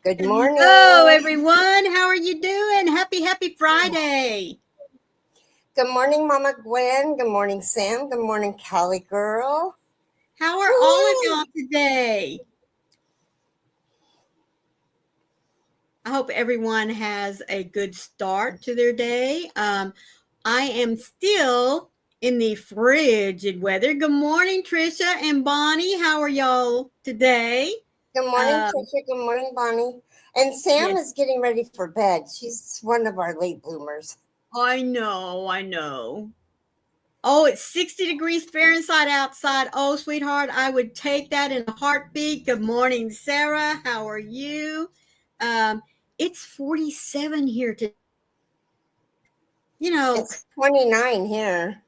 Good morning. Hello, everyone. How are you doing? Happy Friday. Good morning, Mama Gwen. Good morning, Sam. Good morning, Callie girl. How are all of y'all today? I hope everyone has a good start to their day. I am still in the frigid weather. Good morning, Trisha and Bonnie. How are y'all today? Good morning, Trisha. Good morning, Bonnie. And Sam is getting ready for bed. She's one of our late bloomers. I know. Oh, it's 60 degrees Fahrenheit outside. Oh, sweetheart, I would take that in a heartbeat. Good morning, Sarah. How are you? It's 47 here today. It's 29 here.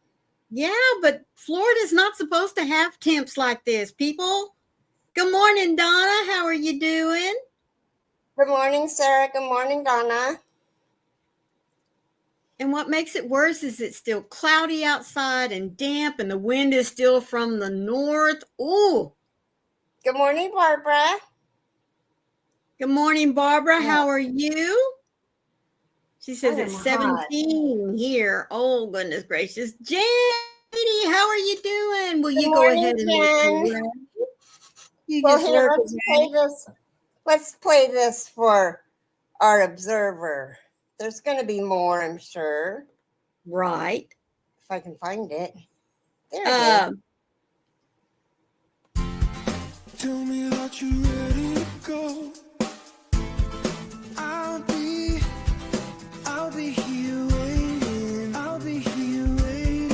Yeah, but Florida's not supposed to have temps like this, people. Good morning, Donna. How are you doing? Good morning, Sarah. Good morning, Donna. And what makes it worse is it's still cloudy outside and damp, and the wind is still from the north. Ooh. Good morning, Barbara. Good morning, Barbara. How are you? She says it's 17 here. Oh, goodness gracious. Jen, how are you doing? Will you go ahead and you just here, let's play this for our observer. There's going to be more, I'm sure. Right. If I can find it. There it is. Tell me that you ready to go. I'll be here waiting. I'll be here waiting.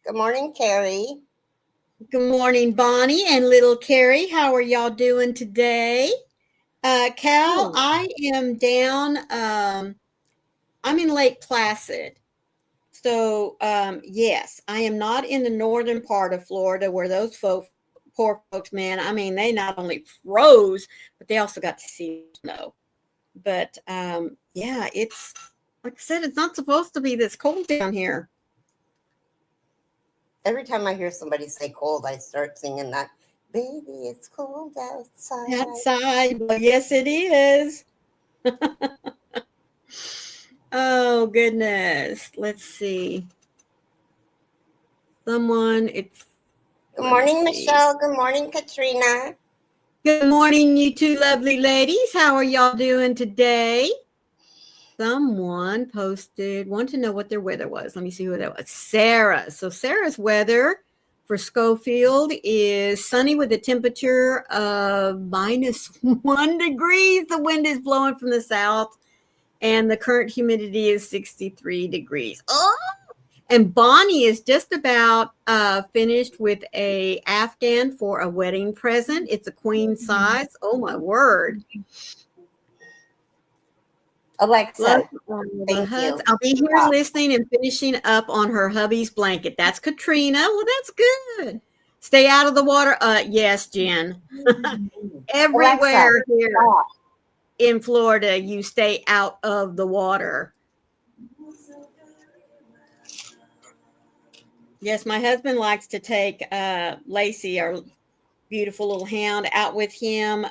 Good morning, Keri. Good morning, Bonnie and little Keri. How are y'all doing today? Cal, I am down. I'm in Lake Placid. So, yes, I am not in the northern part of Florida where those poor folks, man, I mean, they not only froze, but they also got to see snow. But, yeah, it's, like I said, it's not supposed to be this cold down here. Every time I hear somebody say cold, I start singing that, baby, it's cold outside. Outside, well, yes, it is. Oh, goodness. Let's see. Good morning, Michelle. Good morning, Katrina. Good morning, you two lovely ladies. How are y'all doing today? Someone posted, wanted to know what their weather was. Let me see who that was. Sarah. So Sarah's weather for Schofield is sunny with a temperature of -1 degree. The wind is blowing from the south. And the current humidity is 63 degrees. Oh! And Bonnie is just about finished with a Afghan for a wedding present. It's a queen size. Oh, my word. Alexa, thank you. I'll be here listening and finishing up on her hubby's blanket. That's Katrina. Well, that's good. Stay out of the water. Yes, Jen. Everywhere Alexa, here in Florida, you stay out of the water. Yes, my husband likes to take Lacey, our beautiful little hound, out with him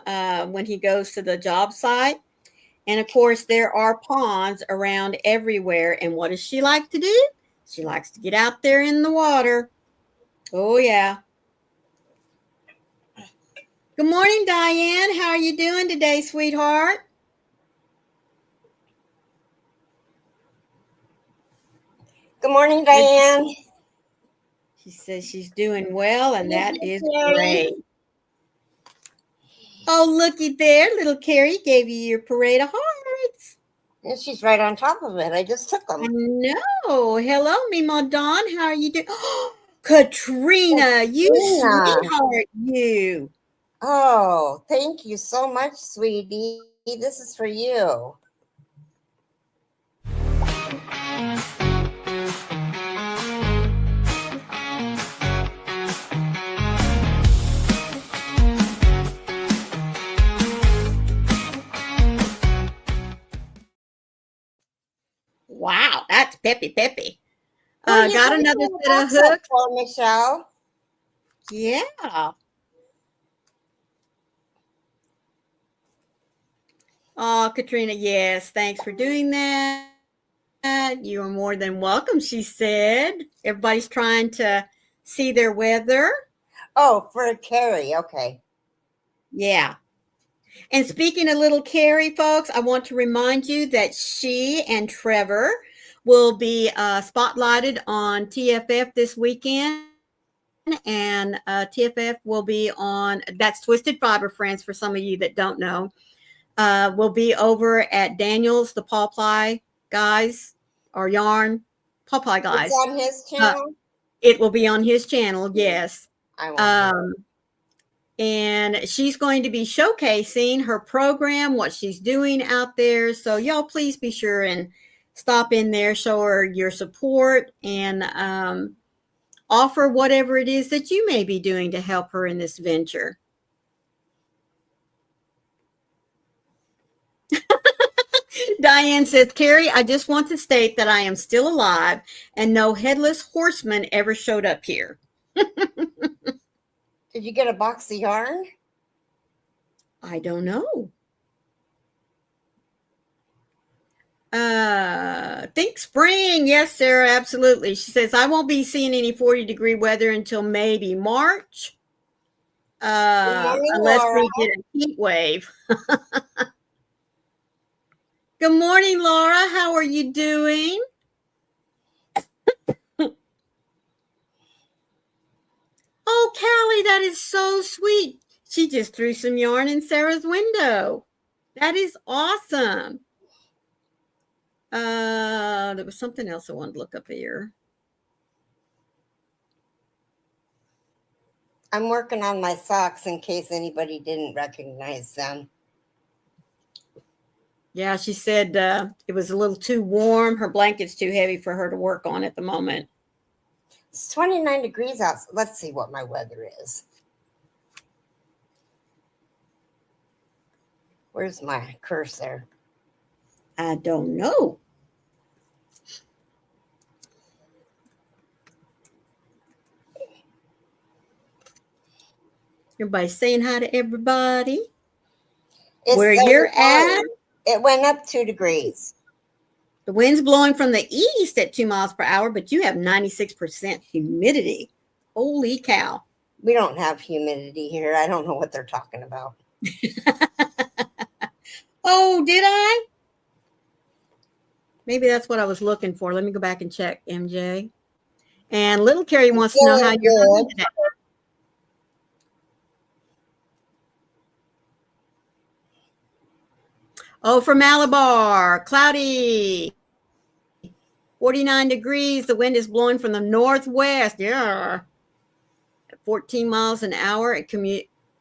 when he goes to the job site. And, of course, there are ponds around everywhere. And what does she like to do? She likes to get out there in the water. Oh, yeah. Good morning, Diane. How are you doing today, sweetheart? Good morning, Diane. She says she's doing well, and that is great. Oh, looky there. Little Keri gave you your parade of hearts. And she's right on top of it. I just took them. No. Hello, Mima Dawn. How are you doing? Katrina, you sweetheart, you. Oh, thank you so much, sweetie. This is for you. Wow, that's peppy, peppy. Well, you Got can another do a set of box up hooks. for Michelle. Yeah. Oh, Katrina, yes. Thanks for doing that. You are more than welcome, she said. Everybody's trying to see their weather. Oh, for Keri. Okay. Yeah. And speaking of little Keri, folks, I want to remind you that she and Trevor will be spotlighted on TFF this weekend. And TFF will be on, that's Twisted Fiber Friends for some of you that don't know. Will be over at Daniel's, the Paw Ply guys, or yarn, Paw Ply guys. It's on his channel? It will be on his channel, yes. I won't. And she's going to be showcasing her program, what she's doing out there. So y'all please be sure and stop in there, show her your support, and offer whatever it is that you may be doing to help her in this venture. Diane says, Keri, I just want to state that I am still alive and no headless horseman ever showed up here. Did you get a box of yarn? I don't know. Think spring. Yes, Sarah, absolutely. She says, I won't be seeing any 40-degree weather until maybe March. Unless Laura. we get a heat wave. Good morning, Laura. How are you doing? Oh, Callie, that is so sweet. She just threw some yarn in Sarah's window. That is awesome. There was something else I wanted to look up here. I'm working on my socks in case anybody didn't recognize them. Yeah, she said it was a little too warm. Her blanket's too heavy for her to work on at the moment. It's 29 degrees out. Let's see what my weather is. Where's my cursor? I don't know. Everybody's saying hi to everybody. Where you're at? It went up 2 degrees. The wind's blowing from the east at 2 miles per hour, but you have 96% humidity. Holy cow. We don't have humidity here. I don't know what they're talking about. Oh, did I? Maybe that's what I was looking for. Let me go back and check, MJ. And little Keri wants to know how you're doing today. Oh, from Malabar, cloudy, 49 degrees. The wind is blowing from the northwest. Yeah. At 14 miles an hour.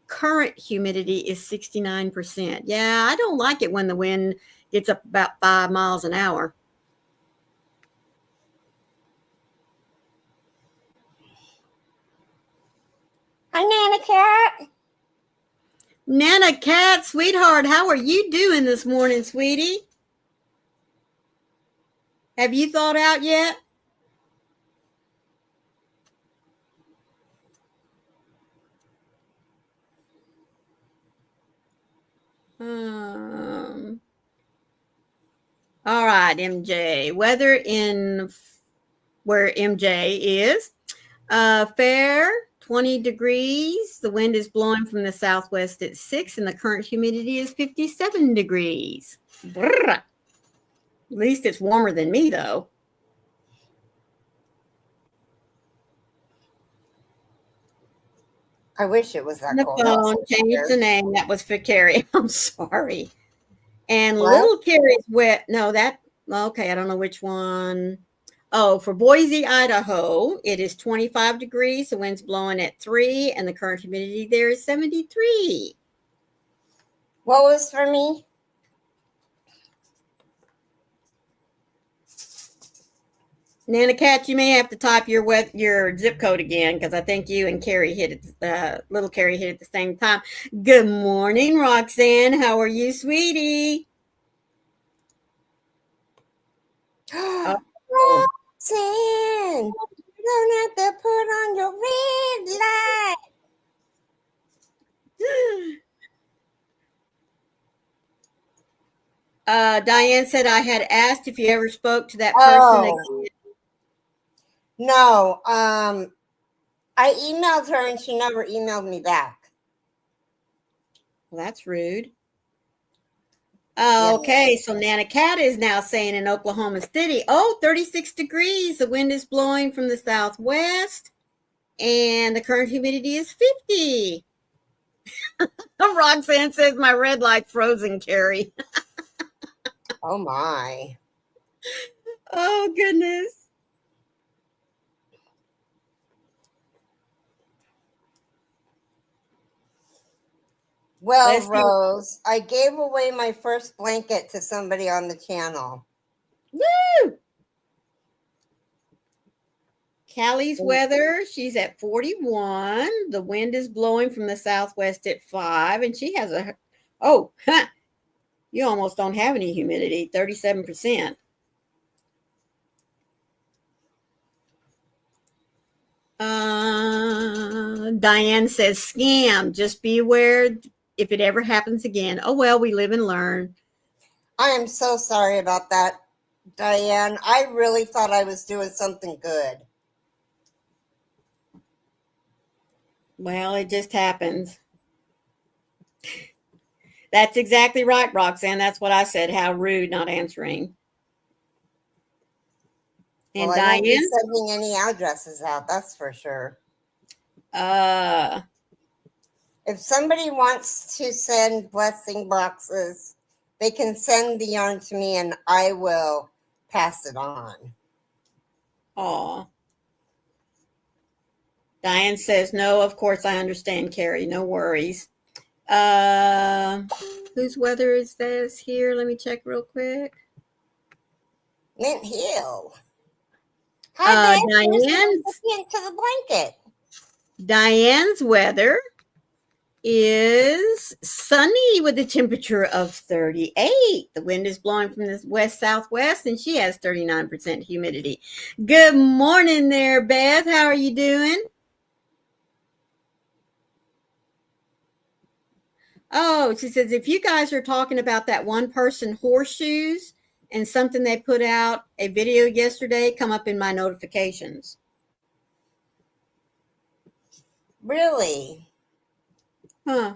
Current humidity is 69%. Yeah, I don't like it when the wind gets up about 5 miles an hour. Hi, Nana Cat. Nana Cat, sweetheart, how are you doing this morning, sweetie? Have you thought out yet? All right, MJ. Weather in where MJ is. Fair, 20 degrees. The wind is blowing from the southwest at 6, and the current humidity is 57 degrees. Brrr. At least it's warmer than me, though. I wish it was that cold. Phone, change the name. That was for Keri. I'm sorry. And what? Little Keri's wet. No, that, okay, I don't know which one. Oh, for Boise, Idaho, it is 25 degrees. The wind's blowing at 3, and the current humidity there is 73. What was for me? Nana Cat, you may have to type your zip code again, because I think you and Keri hit it. Little Keri hit it at the same time. Good morning, Roxanne. How are you, sweetie? Roxanne, you don't have to put on your red light. Diane said I had asked if you ever spoke to that person Oh. again. No, I emailed her and she never emailed me back. Well, that's rude. Yeah. Okay, so Nana Cat is now saying in Oklahoma City, 36 degrees. The wind is blowing from the southwest, and the current humidity is 50. Roxanne says my red light's frozen, Keri. Oh my. Oh, goodness. Well, Let's see. Rose, I gave away my first blanket to somebody on the channel. Woo! Callie's weather, she's at 41. The wind is blowing from the southwest at 5, and she has you almost don't have any humidity, 37%. Diane says, scam. Just be aware if it ever happens again. Oh, well, we live and learn. I am so sorry about that, Diane. I really thought I was doing something good. Well, it just happens. That's exactly right, Roxanne. That's what I said. How rude, not answering. And Well, I won't be Diane? sending any addresses out, that's for sure. If somebody wants to send blessing boxes, they can send the yarn to me and I will pass it on. Aw. Diane says, no, of course I understand, Keri. No worries. Whose weather is this here? Let me check real quick. Mint Hill. Hi, Diane's into the blanket. Diane's weather is sunny with a temperature of 38. The wind is blowing from the west southwest, and she has 39% humidity. Good morning there, Beth. How are you doing? Oh, she says, if you guys are talking about that one person horseshoes and something they put out a video yesterday, come up in my notifications. Really? Huh.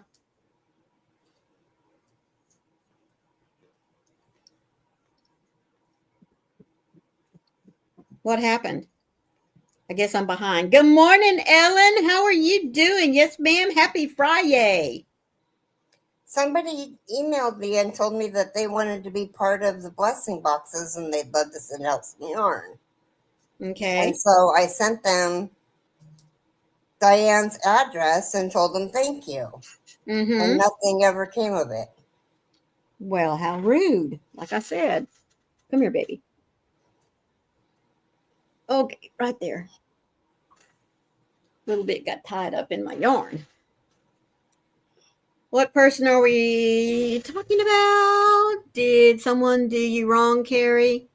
What happened? I guess I'm behind. Good morning, Ellen. How are you doing? Yes, ma'am. Happy Friday. Somebody emailed me and told me that they wanted to be part of the blessing boxes and they'd love to send out some yarn. Okay. And so I sent them Diane's address and told them thank you. Mm-hmm. And nothing ever came of it. Well, how rude. Like I said. Come here, baby. Okay, right there. A little bit got tied up in my yarn. What person are we talking about? Did someone do you wrong, Keri?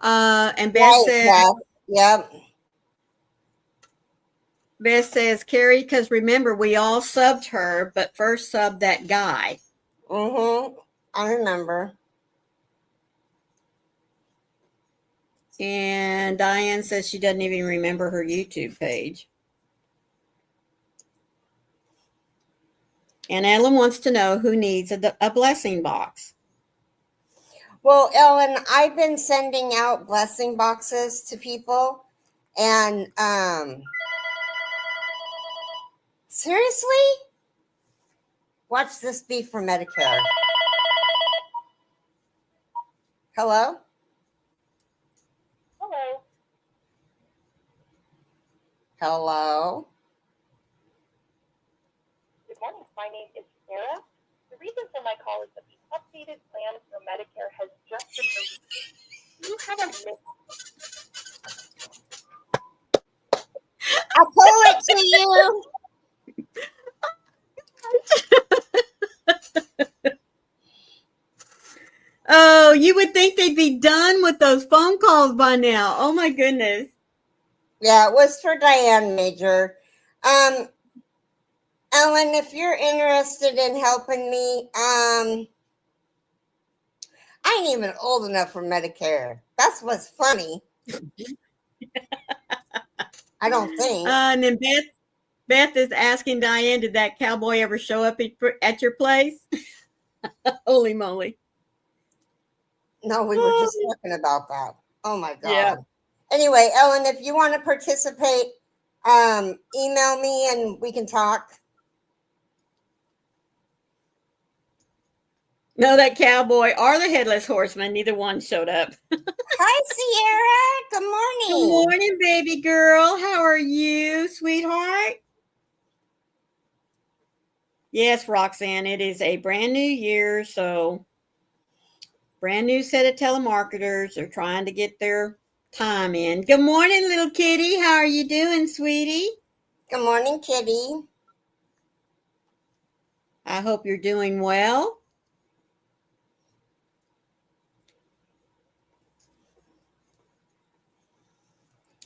And Beth Right, says, Beth. Yep. Beth says, Keri, because remember, we all subbed her, but first subbed that guy. Mm-hmm. I remember. And Diane says she doesn't even remember her YouTube page. And Ellen wants to know who needs a blessing box. Well, Ellen, I've been sending out blessing boxes to people, and seriously, watch this be for Medicare. Hello? Hello. Hello? Good morning. My name is Sarah. The reason for my call is that the updated plan for Medicare has just been released. Do you have a minute? I'll pull it to you. Oh, you would think they'd be done with those phone calls by now. Oh my goodness. Yeah, it was for Diane Major. Ellen, if you're interested in helping me, I ain't even old enough for Medicare. That's what's funny. I don't think. And then Beth is asking Diane, did that cowboy ever show up at your place? Holy moly. No, we were just talking about that. Oh my God. Yeah. Anyway, Ellen, if you want to participate, email me and we can talk. No, that cowboy or the headless horseman, neither one showed up. Hi, Sierra. Good morning. Good morning, baby girl. How are you, sweetheart? Yes, Roxanne, it is a brand new year, so brand new set of telemarketers are trying to get their time in. Good morning, little kitty. How are you doing, sweetie? Good morning, Kitty. I hope you're doing well.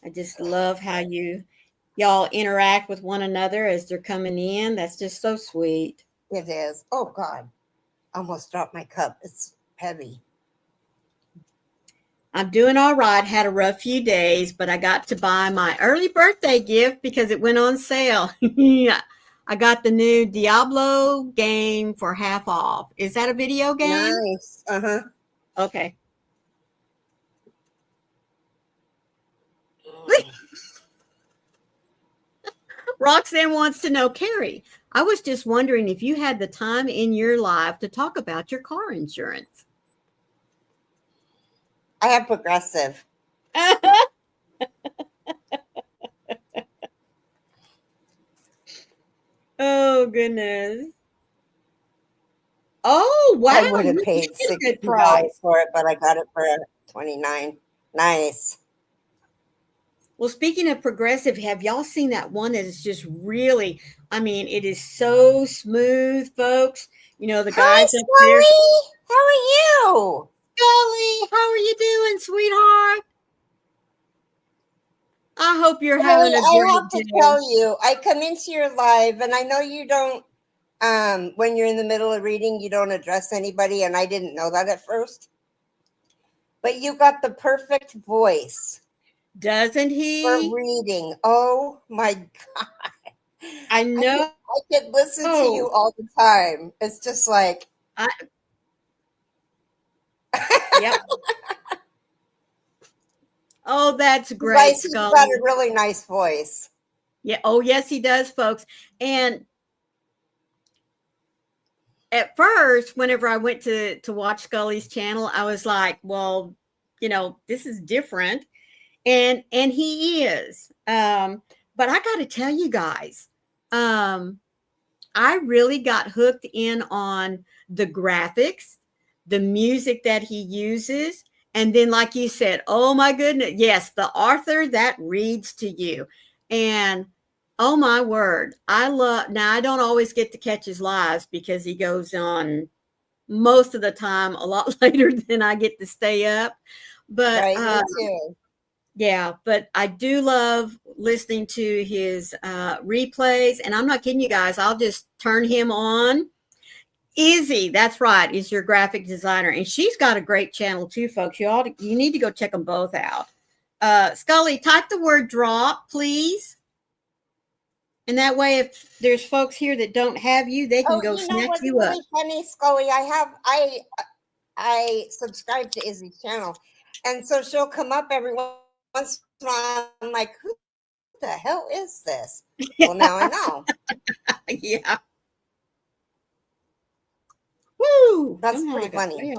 I just love how y'all interact with one another as they're coming in. That's just so sweet. It is. Oh God, almost dropped my cup. It's heavy. I'm doing all right. Had a rough few days, but I got to buy my early birthday gift because it went on sale. Yeah. I got the new Diablo game for half off. Is that a video game? Nice. Uh-huh. Okay. Roxanne wants to know, Keri, I was just wondering if you had the time in your life to talk about your car insurance. I have Progressive. Oh, goodness. Oh, wow. I would have paid $60 for it, but I got it for $29. Nice. Well, speaking of Progressive, have y'all seen that one that is just really, I mean, it is so smooth, folks. You know, the guys Hi, up there. Scully. How are you? Scully, how are you doing, sweetheart? I hope you're having a I great have to day. tell you, I come into your live, and I know you don't, when you're in the middle of reading, you don't address anybody, and I didn't know that at first. But you got the perfect voice. Doesn't he? For reading. Oh, my God. I know. I could listen to you all the time. It's just like. Yep. Oh, that's great, Guys, he's Scully. got a really nice voice. Yeah. Oh, yes, he does, folks. And at first, whenever I went to watch Scully's channel, I was like, well, you know, this is different. And he is. But I got to tell you guys, I really got hooked in on the graphics, the music that he uses. And then, like you said, oh my goodness, yes, the author that reads to you. And oh my word, now I don't always get to catch his lives because he goes on most of the time a lot later than I get to stay up. But Right, me too. yeah, but I do love listening to his replays. And I'm not kidding you guys. I'll just turn him on. Izzy, that's right, is your graphic designer. And she's got a great channel too, folks. You need to go check them both out. Scully, type the word drop, please. And that way, if there's folks here that don't have you, they can go snatch what's you really up. funny, Scully? I subscribe to Izzy's channel, and so she'll come up every once in a while. I'm like, who the hell is this? Well, now I know. Yeah. Woo! That's pretty funny.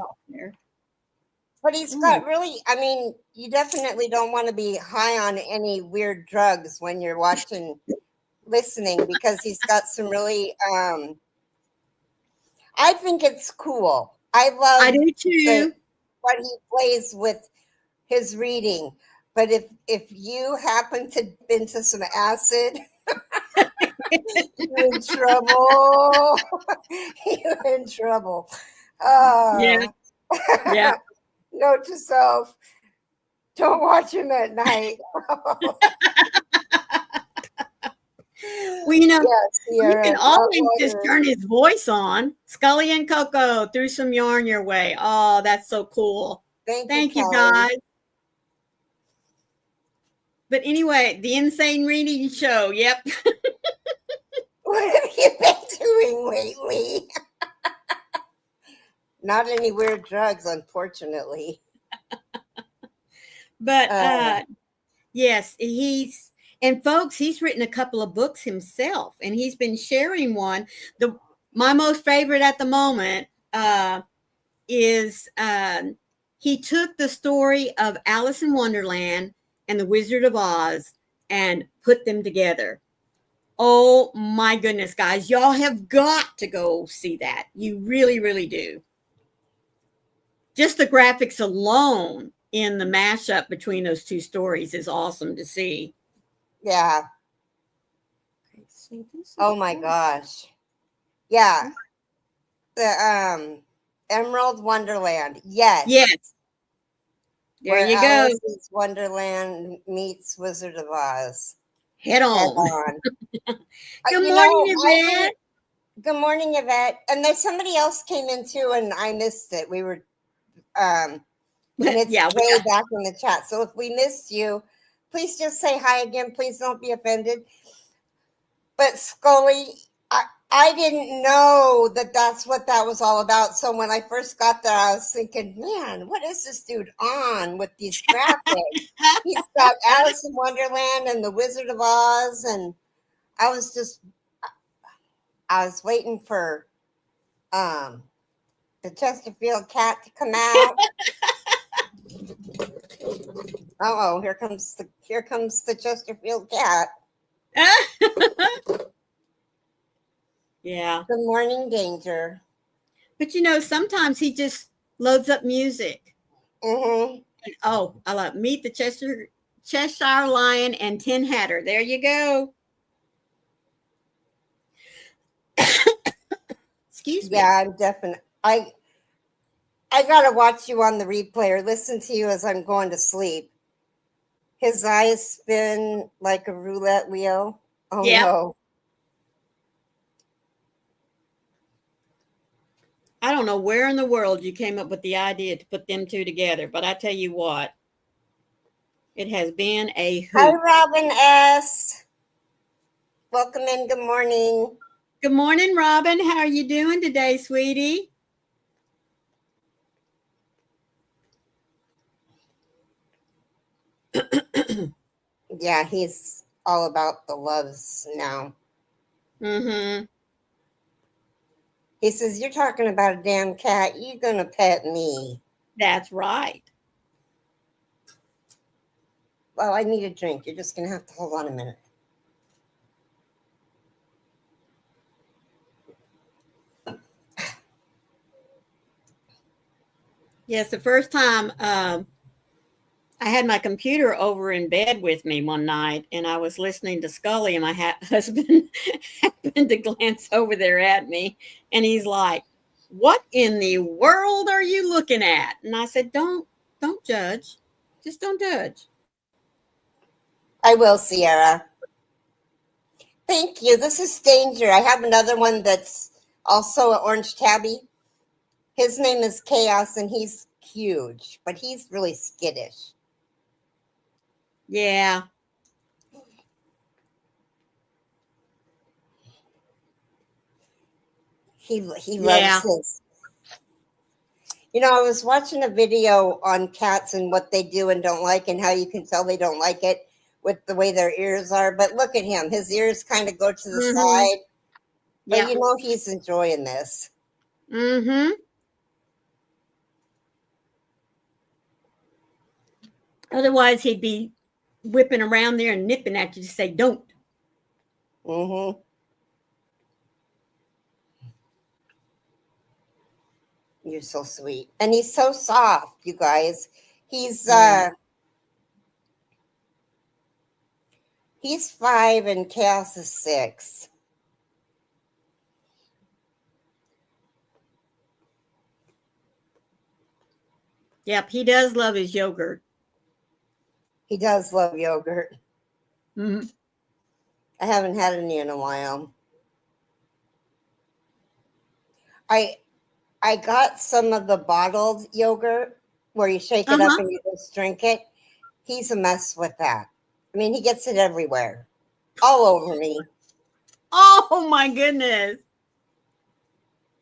But he's got really, I mean, you definitely don't want to be high on any weird drugs when you're listening, because he's got some really, I think it's cool. I do too. What he plays with his reading. But if you happen to dip into some acid, you're in trouble. You're in trouble. Yeah. Note to self: don't watch him at night. Well, you know, Yes, you Sierra, can not always just water. turn his voice on. Scully and Coco threw some yarn your way. Oh, that's so cool. Thank you, Kelly. guys. But anyway, the Insane Reading Show. Yep. What have you been doing lately? Not any weird drugs, unfortunately. But yes, and folks, he's written a couple of books himself, and he's been sharing one. My most favorite at the moment is he took the story of Alice in Wonderland and the Wizard of Oz and put them together. Oh my goodness, guys, y'all have got to go see that. You really, really do. Just the graphics alone in the mashup between those two stories is awesome to see. Yeah. Oh my gosh. Yeah. The Emerald Wonderland. Yes. Yes. There Where you go. Alice's Wonderland meets Wizard of Oz. Head Head on. on. Good You morning, know, Yvette. Good morning, Yvette. And there's somebody else came in too, and I missed it. We were and it's Yeah, way back in the chat. So if we missed you, please just say hi again. Please don't be offended. But Scully, I didn't know that that's what that was all about. So when I first got there, I was thinking, man, what is this dude on with these graphics? He's got Alice in Wonderland and the Wizard of Oz, and I was waiting for the Chesterfield cat to come out. Oh, here comes the Chesterfield cat. Yeah. Good morning, Danger. But you know, sometimes he just loads up music. Mm-hmm. And, oh, I love Meet the Cheshire Lion and Tin Hatter. There you go. Excuse me. Yeah, I'm definitely. I gotta watch you on the replay or listen to you as I'm going to sleep. His eyes spin like a roulette wheel. Oh Yeah. no. I don't know where in the world you came up with the idea to put them two together, but I tell you what, it has been a hoot. Hi, Robin S. Welcome in. Good morning. Good morning, Robin. How are you doing today, sweetie? Yeah, he's all about the loves now. Mm-hmm. He says, "You're talking about a damn cat. You're gonna pet me." That's right. Well, I need a drink. You're just gonna have to hold on a minute. Yes, the first time I had my computer over in bed with me one night, and I was listening to Scully, and my husband happened to glance over there at me, and he's like, "What in the world are you looking at?" And I said, "Don't judge. Just don't judge." I will, Sierra. Thank you. This is Danger. I have another one that's also an orange tabby. His name is Chaos, and he's huge, but he's really skittish. Yeah. He loves his. You know, I was watching a video on cats and what they do and don't like, and how you can tell they don't like it with the way their ears are. But look at him; his ears kind of go to the side. But Yeah. you know, he's enjoying this. Mm-hmm. Otherwise, he'd be whipping around there and nipping at you to say, "Don't." Mm-hmm. You're so sweet, and he's so soft, you guys. He's he's 5 and Chaos is 6. Yep, he does love his yogurt. He does love yogurt. Mhm. I haven't had any in a while. I got some of the bottled yogurt where you shake it up Uh-huh. and you just drink it. He's a mess with that. I mean, he gets it everywhere, all over me. Oh my goodness.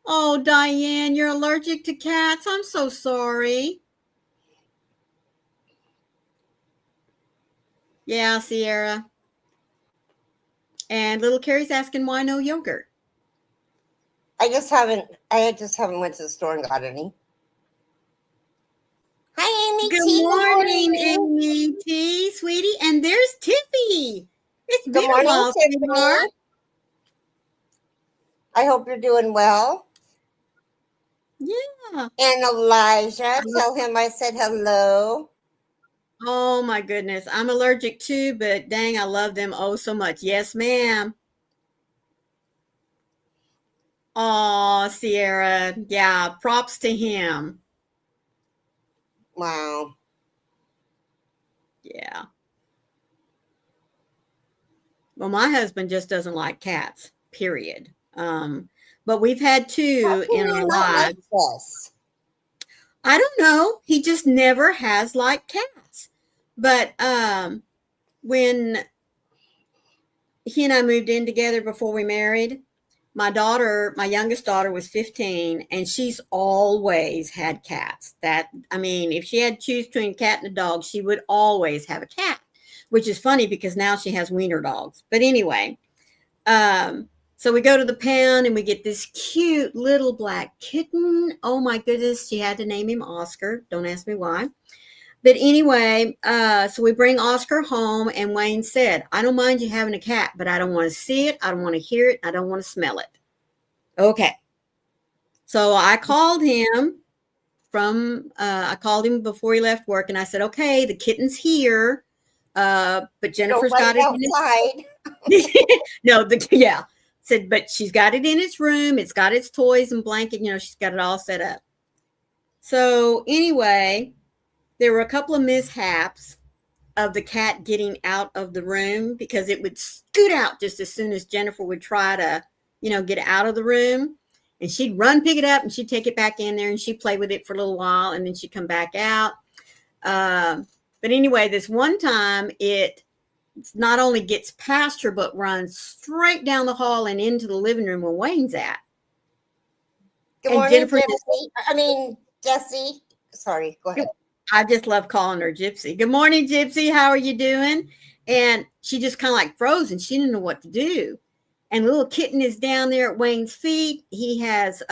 Oh, Diane, you're allergic to cats. I'm so sorry. Yeah, Sierra. And little Keri's asking why no yogurt. I just haven't went to the store and got any. Hi, Amy Good T. morning, Amy T, sweetie. And there's Tiffy. It's Good been a morning, while, sweetheart. Tiffany. I hope you're doing well. Yeah. And Elijah, tell him I said hello. Oh my goodness. I'm allergic too, but dang, I love them oh so much. Yes, ma'am. Oh, Sierra. Yeah, props to him. Wow. Yeah. Well, my husband just doesn't like cats, period. But we've had two How can in you our not like lives. this? I don't know. He just never has liked cats. But when he and I moved in together before we married, my youngest daughter was 15, and she's always had cats. I mean, if she had to choose between a cat and a dog, she would always have a cat, which is funny because now she has wiener dogs. But anyway, so we go to the pound and we get this cute little black kitten. Oh my goodness, she had to name him Oscar. Don't ask me why. But anyway, so we bring Oscar home, and Wayne said, I don't mind you having a cat, but I don't want to see it. I don't want to hear it. I don't want to smell it. Okay. So I called him before he left work, and I said, okay, the kitten's here. But Jennifer's Don't got let it it in outside. no, yeah. Said, but she's got it in its room. It's got its toys and blanket. She's got it all set up. So anyway, there were a couple of mishaps of the cat getting out of the room because it would scoot out just as soon as Jennifer would try to, get out of the room. And she'd run, pick it up, and she'd take it back in there, and she'd play with it for a little while, and then she'd come back out. But anyway, this one time it not only gets past her, but runs straight down the hall and into the living room where Wayne's at. Good And morning, Jennifer Jesse. Sorry, go ahead. I just love calling her Gypsy. Good morning, Gypsy. How are you doing? And she just kind of like froze, and she didn't know what to do. And little kitten is down there at Wayne's feet. He has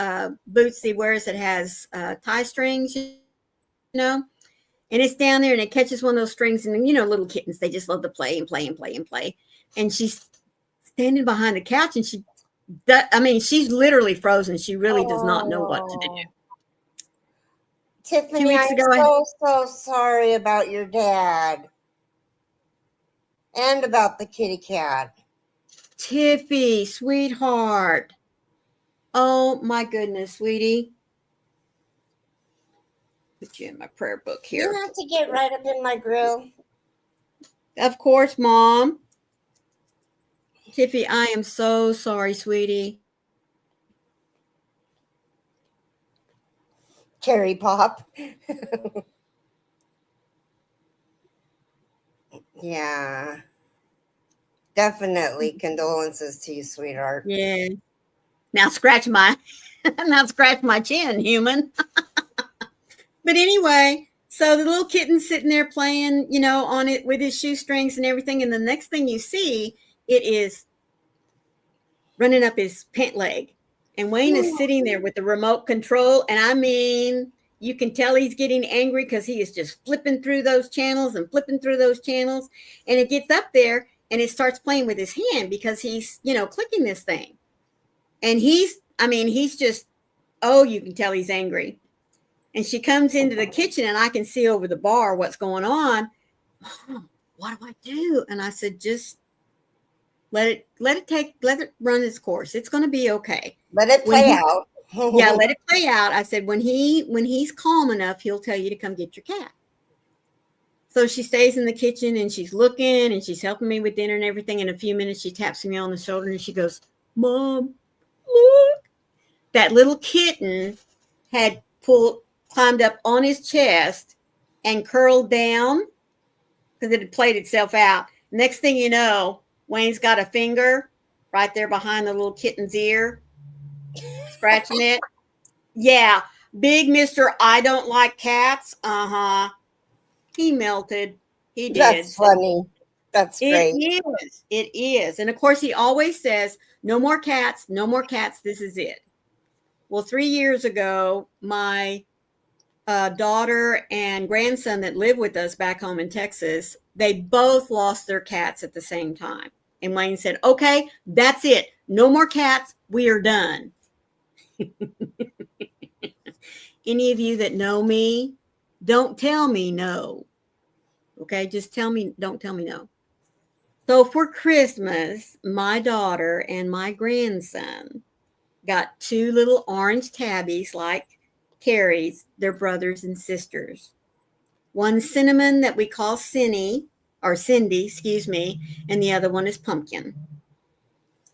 boots he wears that has tie strings, and it's down there, and it catches one of those strings. And little kittens, they just love to play and play and play and play. And she's standing behind the couch, and she's literally frozen. She really does not know what to do. Tiffany, 2 weeks I'm ago, so sorry about your dad and about the kitty cat. Tiffy, sweetheart. Oh my goodness, sweetie. Put you in my prayer book here. You have to get right up in my grill. Of course, Mom. Tiffy, I am so sorry, sweetie. Keri Pop. Yeah. Definitely condolences to you, sweetheart. Yeah. Now scratch my chin, human. But anyway, so the little kitten's sitting there playing, on it with his shoestrings and everything. And the next thing you see, it is running up his pant leg. And Wayne is sitting there with the remote control. And I mean, you can tell he's getting angry because he is just flipping through those channels and flipping through those channels. And it gets up there and it starts playing with his hand because he's, clicking this thing. And he's just, you can tell he's angry. And she comes into the kitchen and I can see over the bar what's going on. Mom, what do I do? And I said, just let it run its course. It's going to be okay. Let it play out. Yeah, let it play out. I said, when he's calm enough, he'll tell you to come get your cat. So she stays in the kitchen and she's looking and she's helping me with dinner and everything. In a few minutes, she taps me on the shoulder and she goes, Mom, look. That little kitten had climbed up on his chest and curled down because it had played itself out. Next thing you know, Wayne's got a finger right there behind the little kitten's ear, scratching it. Yeah, big Mr. I don't like cats. Uh-huh. He melted. He did. That's funny. That's great. It is. It is. And of course, he always says, no more cats, no more cats. This is it. Well, 3 years ago, my daughter and grandson that live with us back home in Texas, they both lost their cats at the same time. And Wayne said, okay, that's it. No more cats. We are done. Any of you that know me, don't tell me no. Okay, just tell me, don't tell me no. So for Christmas, my daughter and my grandson got 2 little orange tabbies like Keri's, their brothers and sisters. One cinnamon that we call Cindy, excuse me, and the other one is Pumpkin.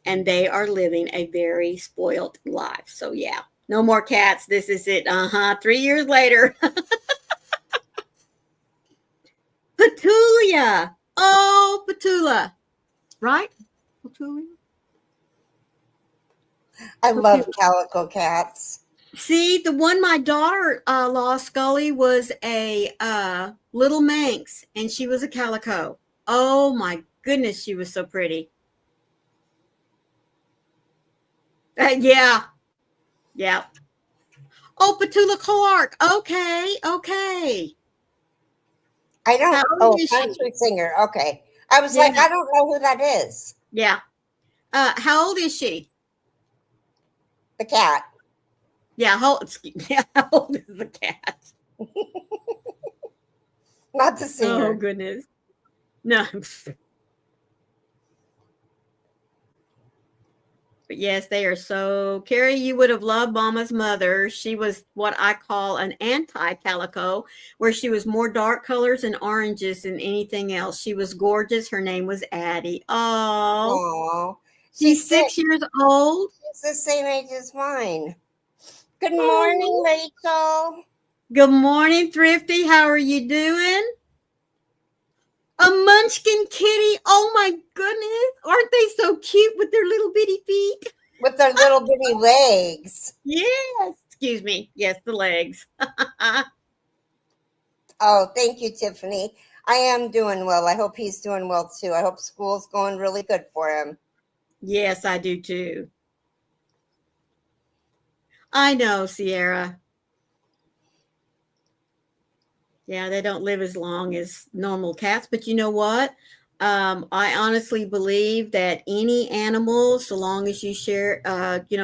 And they are living a very spoiled life. So yeah, no more cats. This is it. 3 years later. Petulia. Oh, Petula. Right? Petulia. I love calico cats. See, the one my daughter lost, Scully, was a little Manx, and she was a calico. Oh my goodness, she was so pretty. Yeah. Oh, Petula Clark. Okay. I don't. How Oh, old is she? country singer. Okay. I was Yeah. like, I don't know who that is. Yeah. How old is she? The cat. Yeah. How old is the cat? Not the singer. Oh goodness. No. But yes, they are so. Keri, you would have loved Mama's mother. She was what I call an anti-calico, where she was more dark colors and oranges than anything else. She was gorgeous. Her name was Addie. Oh, Aww. she's 6 years old. She's the same age as mine. Good morning, Rachel. Good morning, Thrifty. How are you doing? A munchkin kitty. Oh my goodness. Aren't they so cute with their little bitty feet? With their little bitty legs. Yes. Excuse me. Yes, the legs. Oh, thank you, Tiffany. I am doing well. I hope he's doing well too. I hope school's going really good for him. Yes, I do too. I know, Sierra. Yeah, they don't live as long as normal cats, but you know what? I honestly believe that any animal, so long as you share,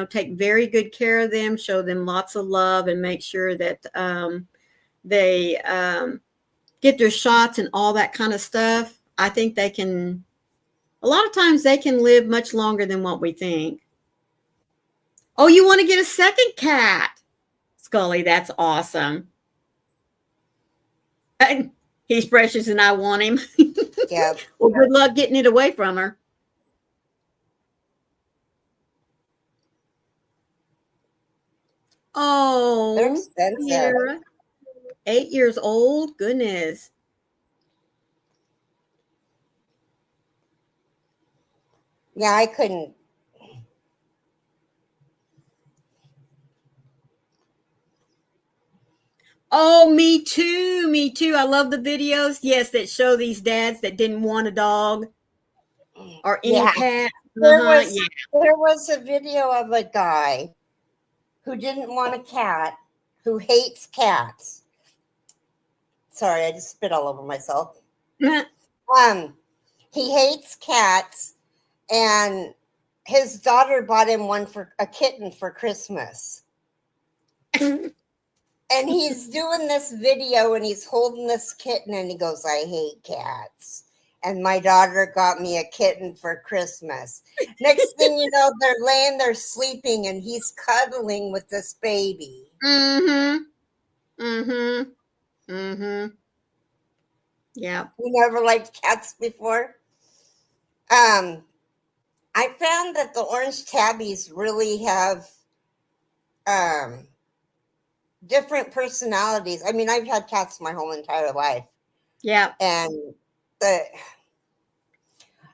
take very good care of them, show them lots of love, and make sure that they get their shots and all that kind of stuff, I think they can, a lot of times they can live much longer than what we think. Oh, you want to get a second cat? Scully, that's awesome. He's precious and I want him. Yeah. Well, good luck getting it away from her. Oh, They're expensive. Sierra. 8 years old. Goodness. Yeah, I couldn't. Oh, me too. Me too. I love the videos. Yes, that show these dads that didn't want a dog or any cat. There was a video of a guy who didn't want a cat, who hates cats. Sorry, I just spit all over myself. He hates cats, and his daughter bought him a kitten for Christmas. And he's doing this video and he's holding this kitten and he goes, I hate cats. and my daughter got me a kitten for Christmas. Next thing you know, they're laying there sleeping, and he's cuddling with this baby. Mm-hmm. Mm-hmm. Mm-hmm. Yeah. You never liked cats before? I found that the orange tabbies really have different personalities. I mean, I've had cats my whole entire life. Yeah. And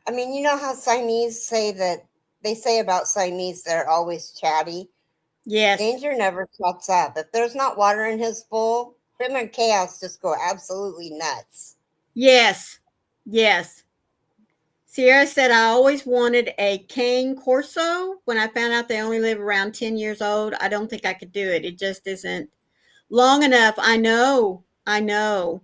I mean, you know how Siamese say that they say about Siamese they're always chatty? Yes. Danger never shuts up. If there's not water in his bowl, him and Chaos just go absolutely nuts. Yes. Yes. Sierra said, I always wanted a cane corso. When I found out they only live around 10 years old, I don't think I could do it. It just isn't long enough. I know. I know.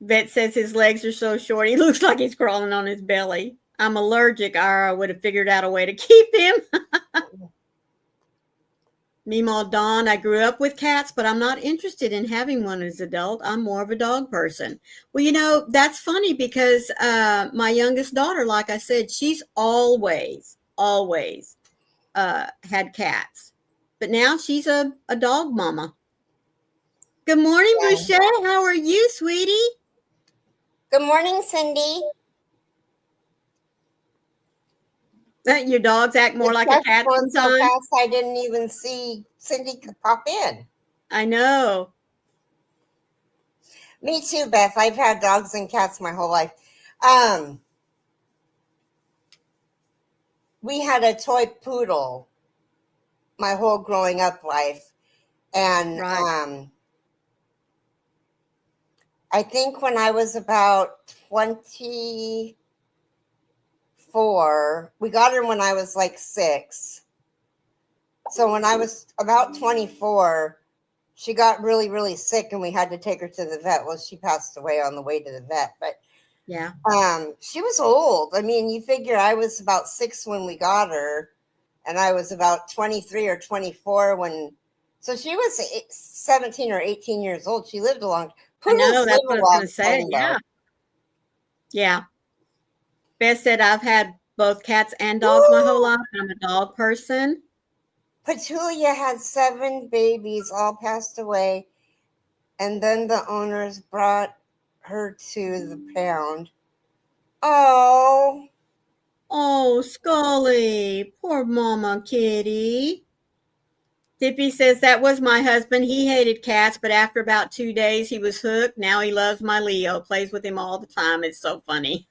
Vet says his legs are so short, he looks like he's crawling on his belly. I'm allergic, or I would have figured out a way to keep him. Meemaw Dawn, I grew up with cats, but I'm not interested in having one as an adult. I'm more of a dog person. Well, you know, that's funny because my youngest daughter, like I said, she's always had cats. But now she's a dog mama. Good morning, Yeah. Bruchette. How are you, sweetie? Good morning, Cindy. Your dogs act more like a cat Going so sometimes. fast, I didn't even see Cindy pop in. I know. Me too, Beth. I've had dogs and cats my whole life. We had a toy poodle my whole growing up life. And Right. I think when I was about 24, we got her when I was like 6. So when I was about 24, she got really, really sick and we had to take her to the vet. Well, she passed away on the way to the vet, but Yeah. she was old. I mean, you figure I was about 6 when we got her, and I was about 23 or 24 when. So she was 17 or 18 years old. She lived a long. I know. Poodles That's live what a I was long going to say. time, Yeah. though. Yeah. Beth said, I've had both cats and dogs my whole life. I'm a dog person. Petulia had 7 babies, all passed away, and then the owners brought her to the pound. Oh, Oh, Scully. Poor Mama Kitty. Dippy says, that was my husband. He hated cats, but after about 2 days, he was hooked. Now he loves my Leo, plays with him all the time. It's so funny.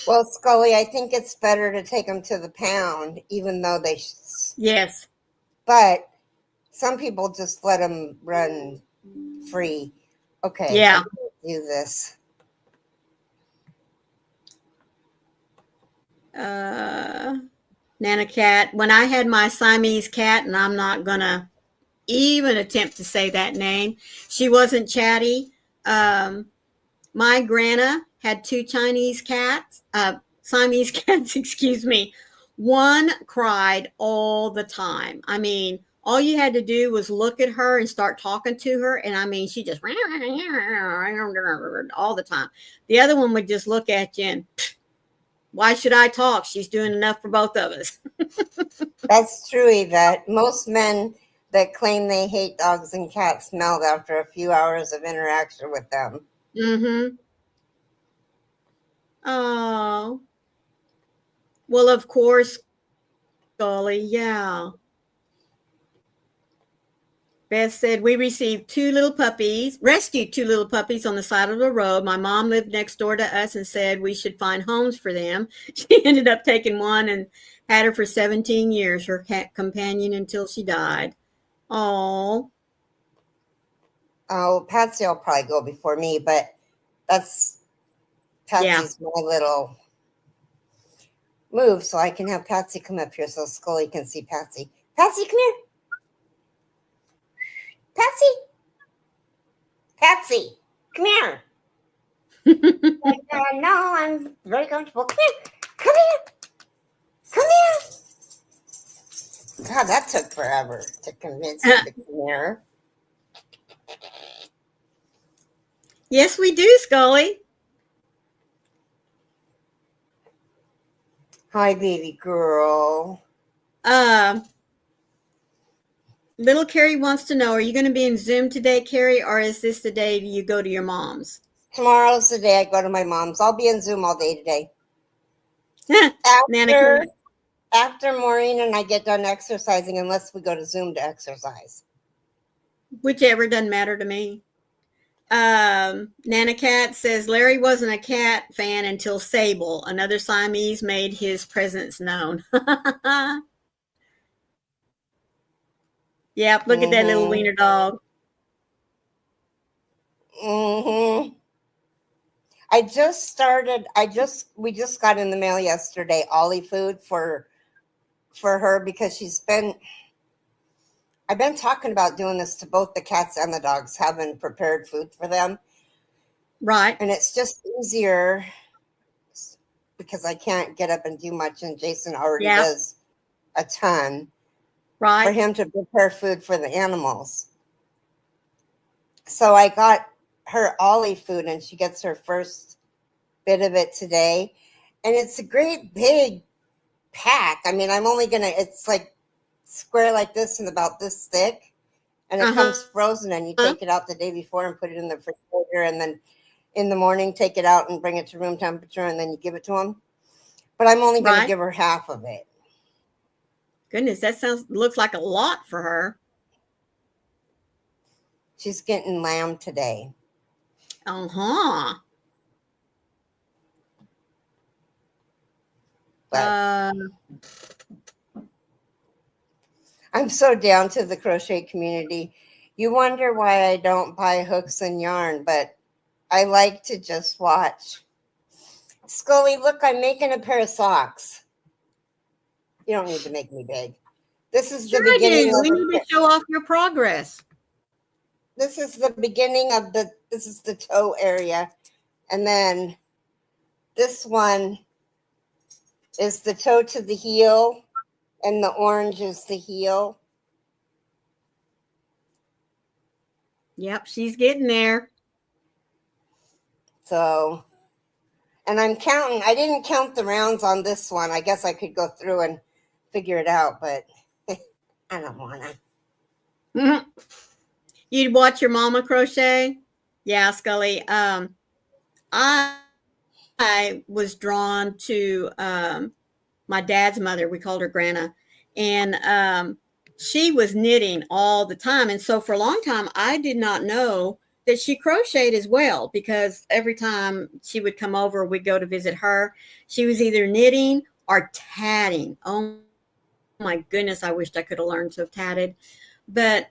well, Scully, I think it's better to take them to the pound, even though they. Yes. But some people just let them run free. Okay, Yeah. do this. Nana Cat. When I had my Siamese cat, and I'm not going to even attempt to say that name, she wasn't chatty. My Grandma had 2 Chinese cats, Siamese cats, excuse me. One cried all the time. I mean, all you had to do was look at her and start talking to her. And I mean, she just all the time. The other one would just look at you and, why should I talk? She's doing enough for both of us. That's true, Yvette. Most men that claim they hate dogs and cats melt after a few hours of interaction with them. Mm-hmm. Oh. Well, of course, Scully. Yeah. Beth said, we received 2 little puppies, rescued 2 little puppies on the side of the road. My mom lived next door to us and said we should find homes for them. She ended up taking one and had her for 17 years, her companion until she died. Oh. Oh, Patsy will probably go before me, but that's Patsy's my little move, so I can have Patsy come up here so Scully can see Patsy. Patsy, come here. Patsy. Patsy, come here. No, I'm very comfortable. Come here. Come here. Come here. God, that took forever to convince you to come here. Yes, we do, Scully. Hi, baby girl. Little Keri wants to know, are you going to be in Zoom today, Keri, or is this the day you go to your mom's? Tomorrow's the day I go to my mom's. I'll be in Zoom all day today. Nana, After Maureen and I get done exercising, unless we go to Zoom to exercise. whichever, doesn't matter to me. Nana Cat says Larry wasn't a cat fan until Sable, another Siamese, made his presence known. Yep, look at that little wiener dog. Mm-hmm. We just got in the mail yesterday Ollie food for her because I've been talking about doing this to both the cats and the dogs, having prepared food for them. Right. And it's just easier because I can't get up and do much, and Jason already does a ton. Right. For him to prepare food for the animals. So I got her Ollie food, and she gets her first bit of it today. And it's a great big pack. I mean, it's like square like this and about this thick. And it comes frozen, and you take it out the day before and put it in the refrigerator, and then in the morning take it out and bring it to room temperature, and then you give it to them. But I'm only going to give her half of it. Goodness, that looks like a lot for her. She's getting lamb today. But I'm so down to the crochet community. You wonder why I don't buy hooks and yarn, but I like to just watch. Scully, look, I'm making a pair of socks. You don't need to make me big. This is the beginning. We need to show off your progress. This is the beginning of this is the toe area. And then this one is the toe to the heel, and the orange is the heel. Yep, she's getting there. So, and I'm counting. I didn't count the rounds on this one. I guess I could go through and figure it out, but I don't want to. You'd watch your mama crochet? Yeah, Scully. I was drawn to my dad's mother. We called her Grandma. And she was knitting all the time. And so for a long time, I did not know that she crocheted as well, because every time she would come over, we'd go to visit her. She was either knitting or tatting. Oh my goodness, I wished I could have learned to have tatted. But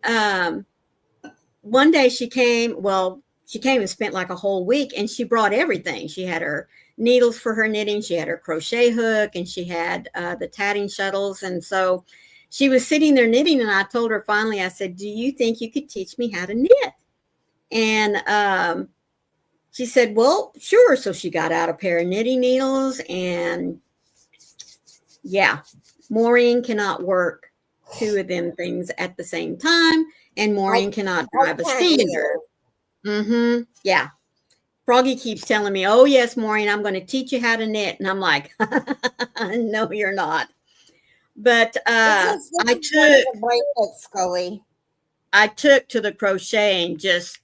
one day she came and spent like a whole week, and she brought everything. She had her needles for her knitting, she had her crochet hook, and she had the tatting shuttles. And so she was sitting there knitting, and I told her finally, I said, do you think you could teach me how to knit? And she said, well, sure. So she got out a pair of knitting needles, and yeah, Maureen cannot work two of them things at the same time, and Maureen cannot drive a standard. Yeah. Froggy keeps telling me, oh yes, Maureen, I'm going to teach you how to knit. And I'm like, no, you're not. But I took to the crocheting just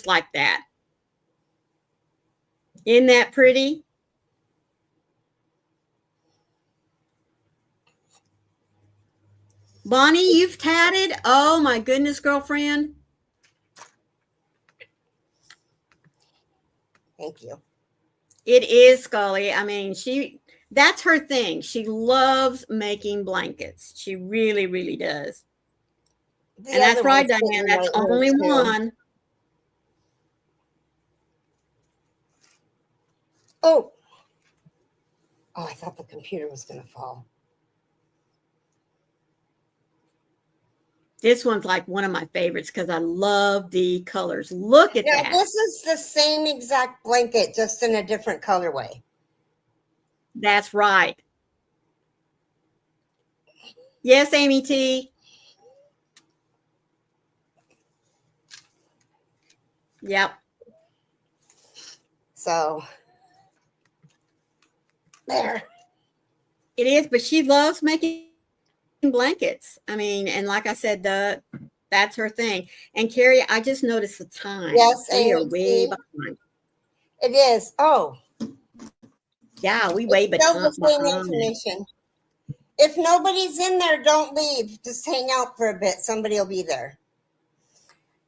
like that. Isn't that pretty? Bonnie, you've tatted? Oh my goodness, girlfriend. Thank you. It is, Scully. I mean, that's her thing. She loves making blankets. She really, really does. And that's right, Diane. That's only one. Oh, I thought the computer was going to fall. This one's like one of my favorites because I love the colors. Look at that. This is the same exact blanket, just in a different colorway. That's right. Yes, Amy T. Yep. So there. It is, but she loves making blankets. I mean, and like I said, that's her thing. And Keri, I just noticed the time. Yes, We are Amy. way behind. It is. Oh, Yeah, we way it's still the same behind. information. If nobody's in there, don't leave. Just hang out for a bit. Somebody will be there.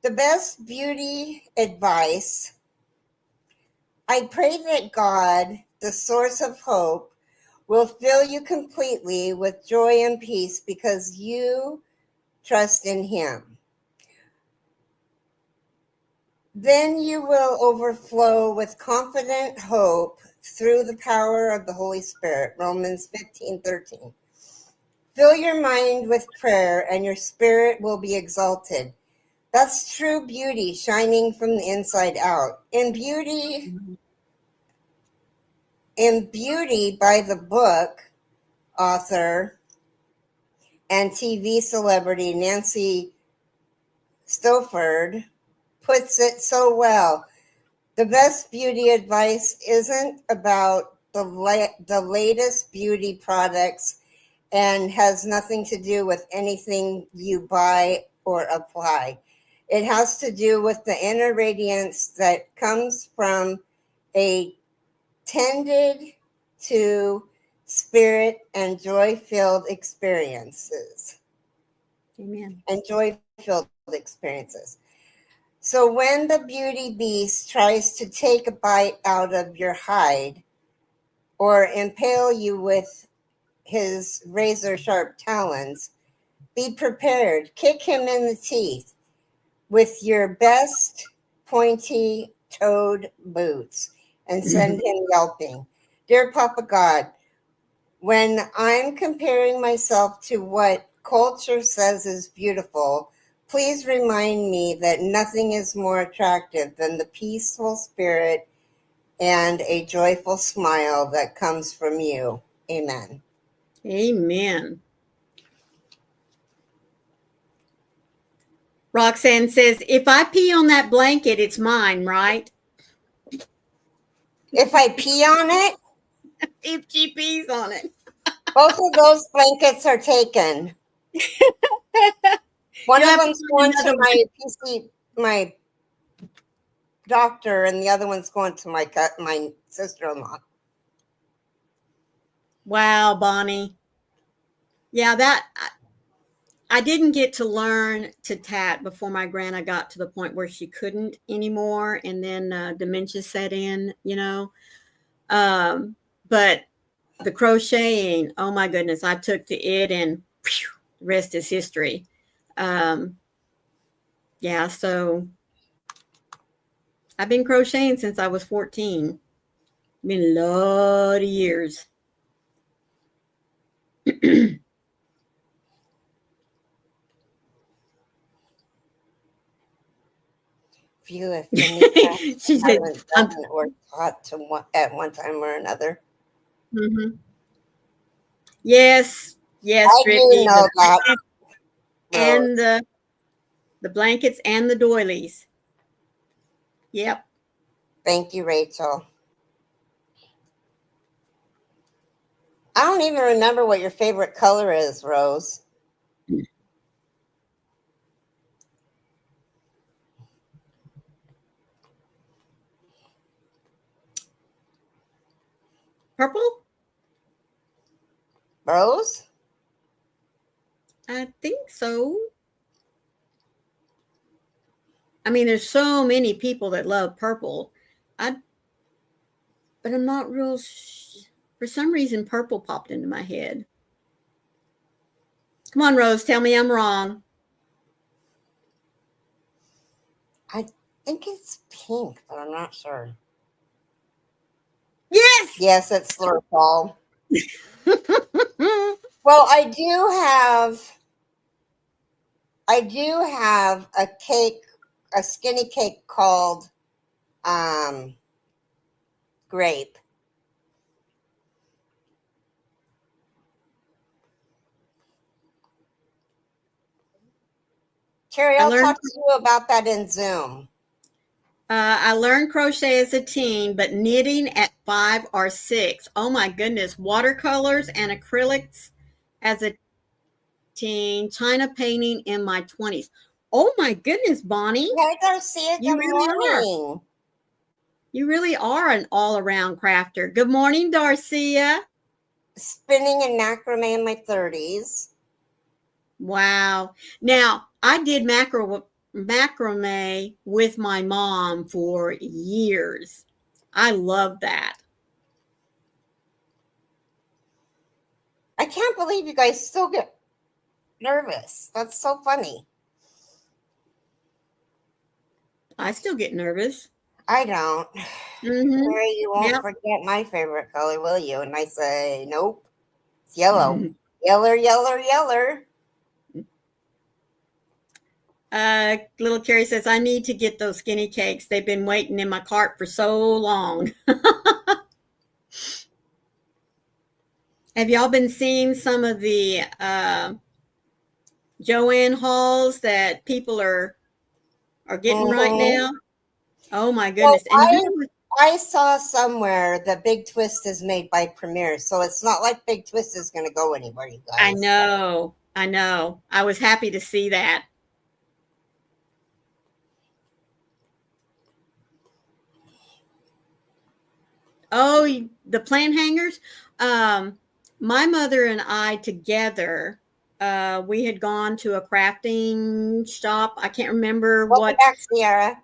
The best beauty advice. I pray that God, the source of hope, will fill you completely with joy and peace because you trust in Him. Then you will overflow with confident hope through the power of the Holy Spirit. Romans 15:13. Fill your mind with prayer and your spirit will be exalted. That's true beauty shining from the inside out. In beauty by the book author and TV celebrity Nancy Stoford puts it so well. The best beauty advice isn't about the latest beauty products and has nothing to do with anything you buy or apply. It has to do with the inner radiance that comes from a tended to spirit and joy-filled experiences. Amen. And joy-filled experiences. So when the beauty beast tries to take a bite out of your hide or impale you with his razor sharp talons, be prepared. Kick him in the teeth with your best pointy toed boots and send him yelping. Dear Papa God, when I'm comparing myself to what culture says is beautiful, please remind me that nothing is more attractive than the peaceful spirit and a joyful smile that comes from you. Amen. Amen. Roxanne says, if I pee on that blanket, it's mine, right? If I pee on it, If she pees on it. both of those blankets are taken. One You'll of have to them's find going to another my doctor, and the other one's going to my sister-in-law. Wow, Bonnie. Yeah, I didn't get to learn to tat before my grandma got to the point where she couldn't anymore, and then dementia set in, you know. But the crocheting, oh my goodness, I took to it, and phew, the rest is history. Yeah, so I've been crocheting since I was 14. Been a lot of years. Few, if any, She said, haven't done or taught at one time or another. Mhm. Yes, yes, I do Brittany, know that. and Rose. the blankets and the doilies. Yep. Thank you, Rachel. I don't even remember what your favorite color is, Rose. Purple? Rose? I think so. I mean, there's so many people that love purple. I, but I'm not real. For some reason, purple popped into my head. Come on, Rose, tell me I'm wrong. I think it's pink, but I'm not sure. Yes. Yes, it's Slurpal. Well, I do have a cake, a skinny cake called grape. Keri, I I'll learned. talk to you about that in Zoom. I learned crochet as a teen, but knitting at 5 or 6. Oh my goodness. Watercolors and acrylics as a teen. China painting in my 20s. Oh my goodness, Bonnie. Hey, Garcia, You good really are. morning. You really are an all-around crafter. Good morning, Darcia. Spinning and macrame in my 30s. Wow. Now, I did macrame with my mom for years. I love that. I can't believe you guys still get nervous. That's so funny. I still get nervous. I don't. Mm-hmm. Mary, you won't Yep. forget my favorite color, will you? And I say, nope, it's yellow. Yeller, yeller, yeller. Little Keri says, I need to get those skinny cakes. They've been waiting in my cart for so long. Have y'all been seeing some of the Joanne hauls that people are getting right now? Oh my goodness. Well, And I saw somewhere that Big Twist is made by Premier, so it's not like Big Twist is going to go anywhere, you guys. I know. I was happy to see that. Oh, the plant hangers. My mother and I together, we had gone to a crafting shop. I can't remember Welcome what. back, Sierra.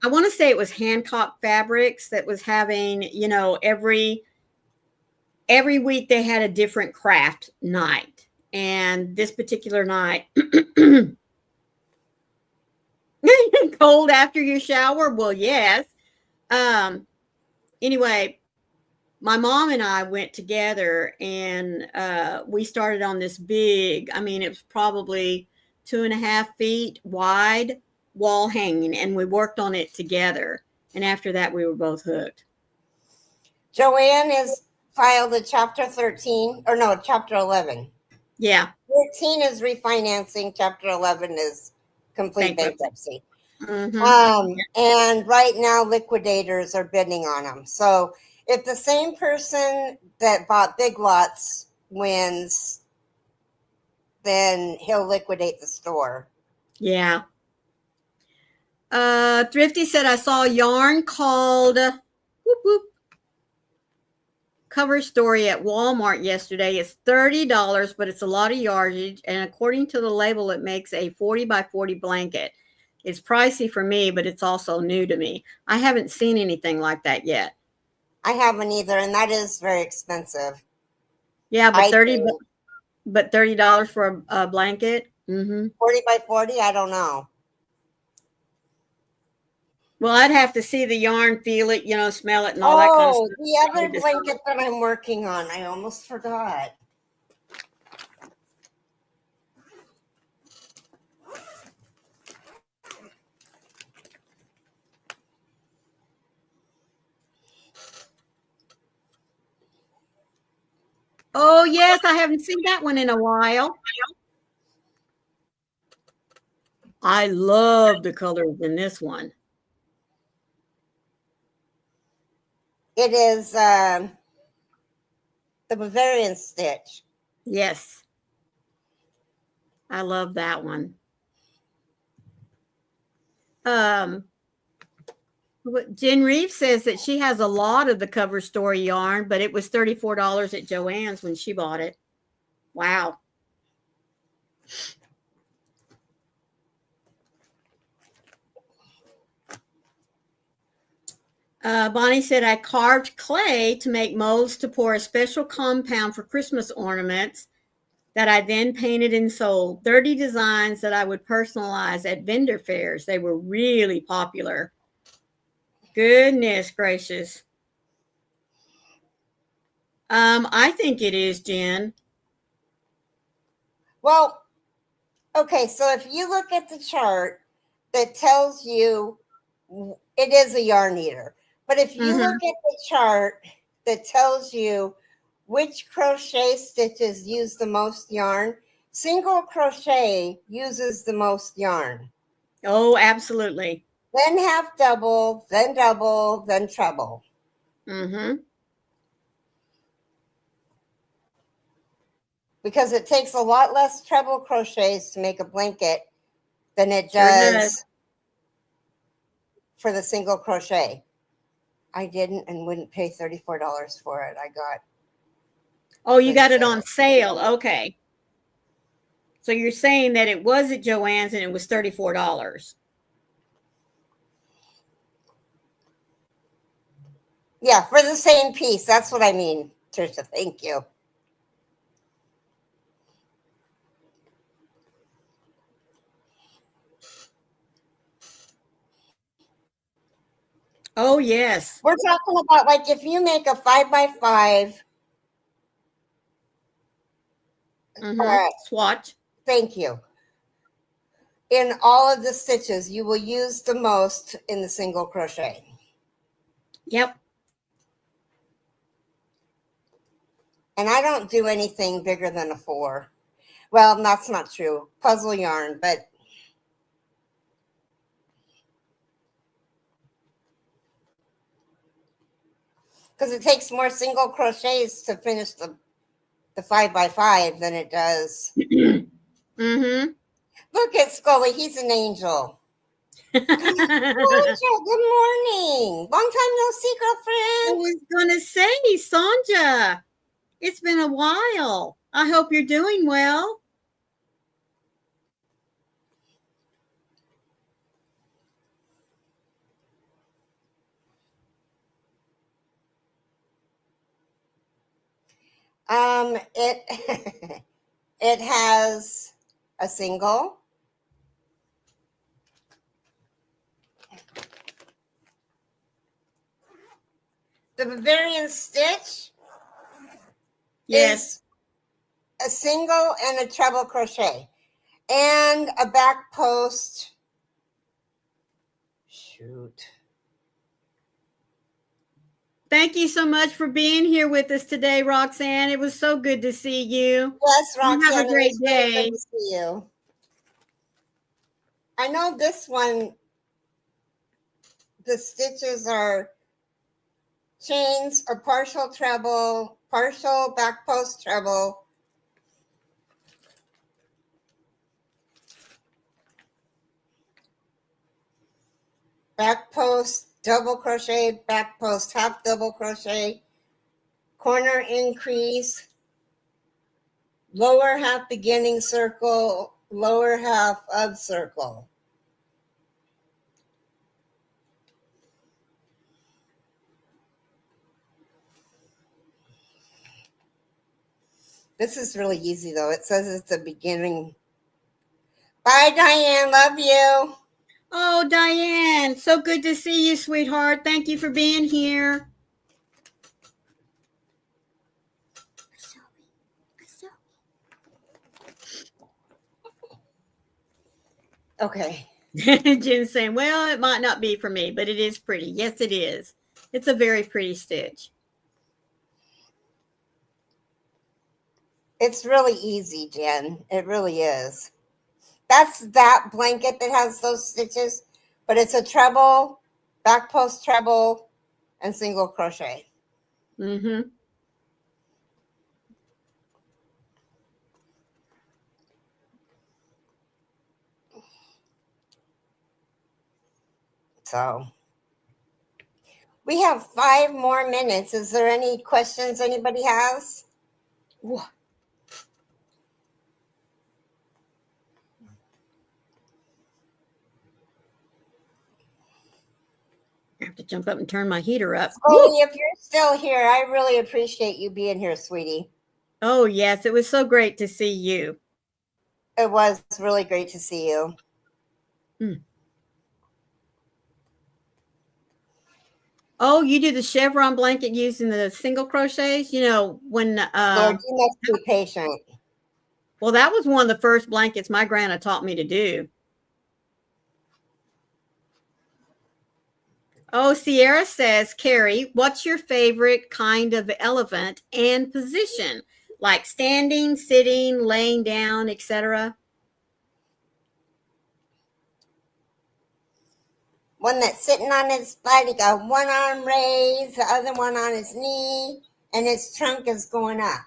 I want to say it was Hancock Fabrics that was having, every week they had a different craft night. And this particular night, cold after you shower? Well, yes. Anyway, my mom and I went together and we started on this big, it was probably 2.5 feet wide wall hanging, and we worked on it together. And after that, we were both hooked. Joanne is filed a chapter 13, or no, chapter 11. Yeah. 13 is refinancing. Chapter 11 is complete bankruptcy. Mm-hmm. And right now, liquidators are bidding on them. So if the same person that bought Big Lots wins, then he'll liquidate the store. Yeah. Thrifty said, I saw a yarn called whoop, whoop, cover story at Walmart yesterday. It's $30, but it's a lot of yardage. And according to the label, it makes a 40 by 40 blanket. It's pricey for me, but it's also new to me. I haven't seen anything like that yet. I haven't either, and that is very expensive. Yeah, but $30 for a blanket. Mm-hmm. 40 by 40, I don't know. Well, I'd have to see the yarn, feel it, smell it, and all that kind of stuff. Oh, the other blanket that I'm working on, I almost forgot. Oh, yes, I haven't seen that one in a while. I love the colors in this one. It is the Bavarian stitch. Yes. I love that one. Jen Reeves says that she has a lot of the cover story yarn, but it was $34 at Joann's when she bought it. Wow. Bonnie said, I carved clay to make molds to pour a special compound for Christmas ornaments that I then painted and sold. 30 designs that I would personalize at vendor fairs. They were really popular. Goodness gracious. I think it is, Jen. Well, okay, so if you look at the chart that tells you it is a yarn eater, but if you look at the chart that tells you which crochet stitches use the most yarn, single crochet uses the most yarn. Oh, absolutely. then half double, then double, then treble. Mm-hmm. Because it takes a lot less treble crochets to make a blanket than it Sure does does. for the single crochet. I didn't and wouldn't pay $34 for it. I got Oh, you good got it sale. on sale. Okay. So you're saying that it was at Joann's and it was $34. Yeah, for the same piece. That's what I mean, Trisha. Thank you. Oh, yes. We're talking about like if you make a 5x5. Mm-hmm. Swatch. Thank you. In all of the stitches, you will use the most in the single crochet. Yep. And I don't do anything bigger than a 4. Well, that's not true. Puzzle yarn, but because it takes more single crochets to finish the 5x5 than it does. Mm-hmm. Look at Scully. He's an angel. Sandra, good morning. Long time no see, I girlfriend. was gonna say, Sonja, it's been a while. I hope you're doing well. It it has a single, the Bavarian stitch Yes. is a single and a treble crochet, and a back post. Shoot. Thank you so much for being here with us today, Roxanne. It was so good to see you. Yes, Roxanne. Have a great it was really day. good to see you. I know this one, the stitches are chains or partial treble, partial back post treble. Back post, double crochet, back post, half double crochet, corner increase, lower half beginning circle, lower half of circle. This is really easy though. It says it's the beginning. Bye, Diane. Love you. Oh, Diane, so good to see you, sweetheart. Thank you for being here. Okay. Jen's saying, well, it might not be for me, but it is pretty. Yes, it is. It's a very pretty stitch. It's really easy, Jen. It really is. That's that blanket that has those stitches, but it's a treble, back post treble, and single crochet. Mm-hmm. So we have 5 more minutes. Is there any questions anybody has? Whoa. I have to jump up and turn my heater up. Chloe, if you're still here, I really appreciate you being here, sweetie. Oh, yes. It was so great to see you. It was really great to see you. Oh, you do the chevron blanket using the single crochets? You know, when Lord, you must be patient. well, that was one of the first blankets my grandma taught me to do. Oh, Sierra says, Keri, what's your favorite kind of elephant and position? Like standing, sitting, laying down, etc.? one that's sitting on his butt. He got one arm raised, the other one on his knee, and his trunk is going up.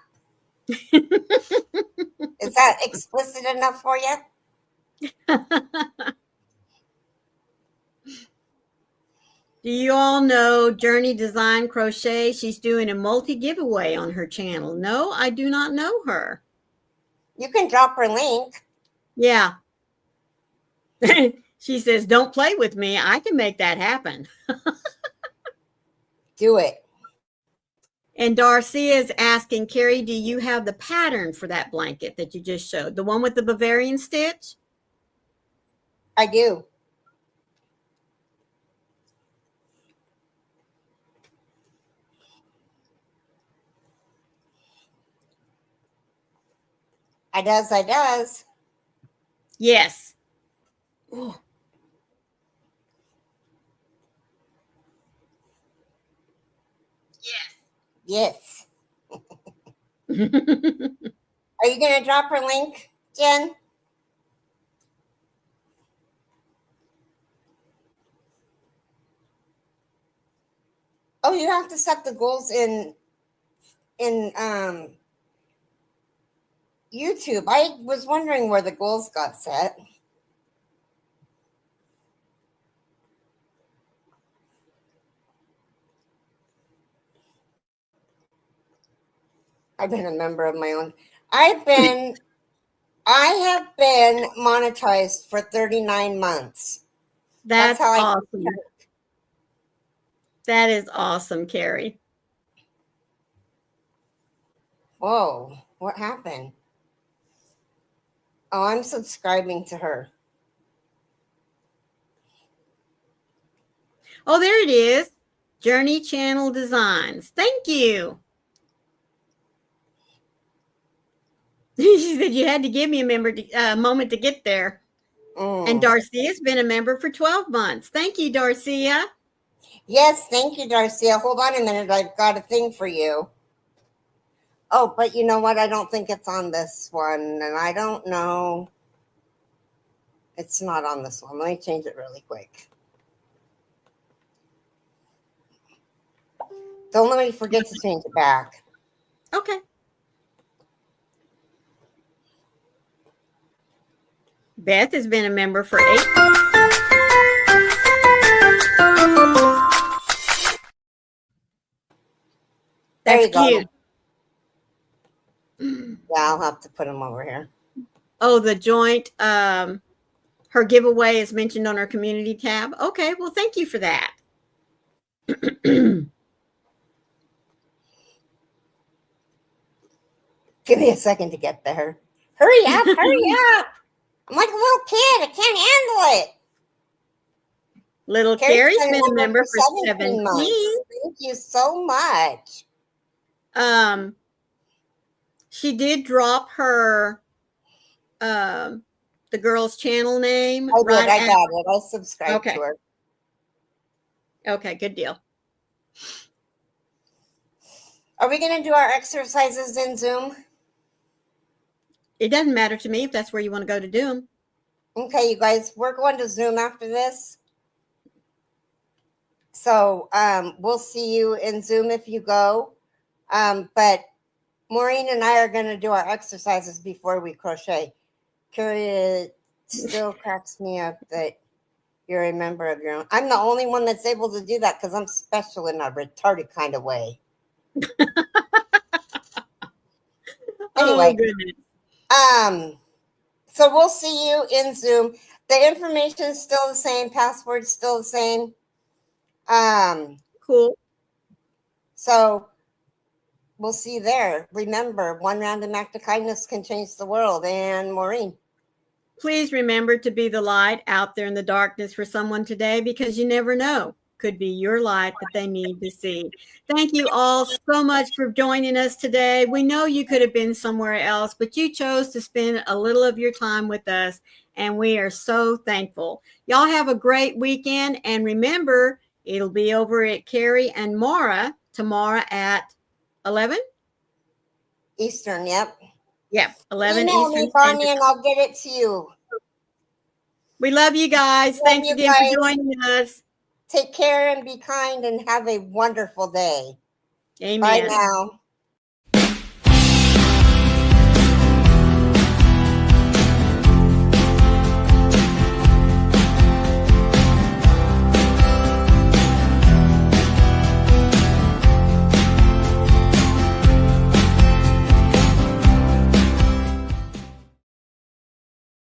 Is that explicit enough for you? Do you all know Journey Design Crochet? She's doing a multi-giveaway on her channel. No, I do not know her. You can drop her link. Yeah. She says, don't play with me. I can make that happen. Do it. And Darcy is asking, Keri, do you have the pattern for that blanket that you just showed? The one with the Bavarian stitch? I do. I does. Yes. Ooh. Yes. Are you going to drop her link, Jen? Oh, you have to set the goals in YouTube. I was wondering where the goals got set. I've been a member of my own. I have been monetized for 39 months. That's how awesome. That is awesome, Keri. Whoa, what happened? Oh, I'm subscribing to her. Oh, there it is. Journey Channel Designs. Thank you. She said you had to give me a moment to get there. And Darcy has been a member for 12 months. Thank you, Darcia. Yes, thank you, Darcia. Hold on a minute. I've got a thing for you. Oh, but you know what? I don't think it's on this one. And I don't know. It's not on this one. Let me change it really quick. Don't let me forget to change it back. Okay. Beth has been a member for 8. That's cute. Yeah, I'll have to put them over here. Oh, the joint, her giveaway is mentioned on our community tab. Okay, well, thank you for that. Give me a second to get there. Hurry up, hurry up. I'm like a little kid. I can't handle it. Little Keri's been a member for 17 months. Thank you so much. She did drop her the girl's channel name. I got it. I subscribed to her. Okay, good deal. Are we going to do our exercises in Zoom? It doesn't matter to me if that's where you want to go to do them. Okay, you guys, we're going to Zoom after this. So we'll see you in Zoom if you go. But Maureen and I are going to do our exercises before we crochet. Keri, still cracks me up that you're a member of your own. I'm the only one that's able to do that because I'm special in a retarded kind of way. Anyway, so we'll see you in Zoom. The information is still the same. Password's still the same. Cool. So we'll see you there. Remember, one random act of kindness can change the world. And Maureen, please remember to be the light out there in the darkness for someone today, because you never know. Could be your light that they need to see. Thank you all so much for joining us today. We know you could have been somewhere else, but you chose to spend a little of your time with us, and we are so thankful. Y'all have a great weekend, and remember, it'll be over at Keri and Maura tomorrow at 11 Eastern. Yep. Yep. 11 Email Eastern. Me, Bonnie, and I'll get it to you. We love you guys. Thanks again for joining us. Take care and be kind and have a wonderful day. Amen. Bye now.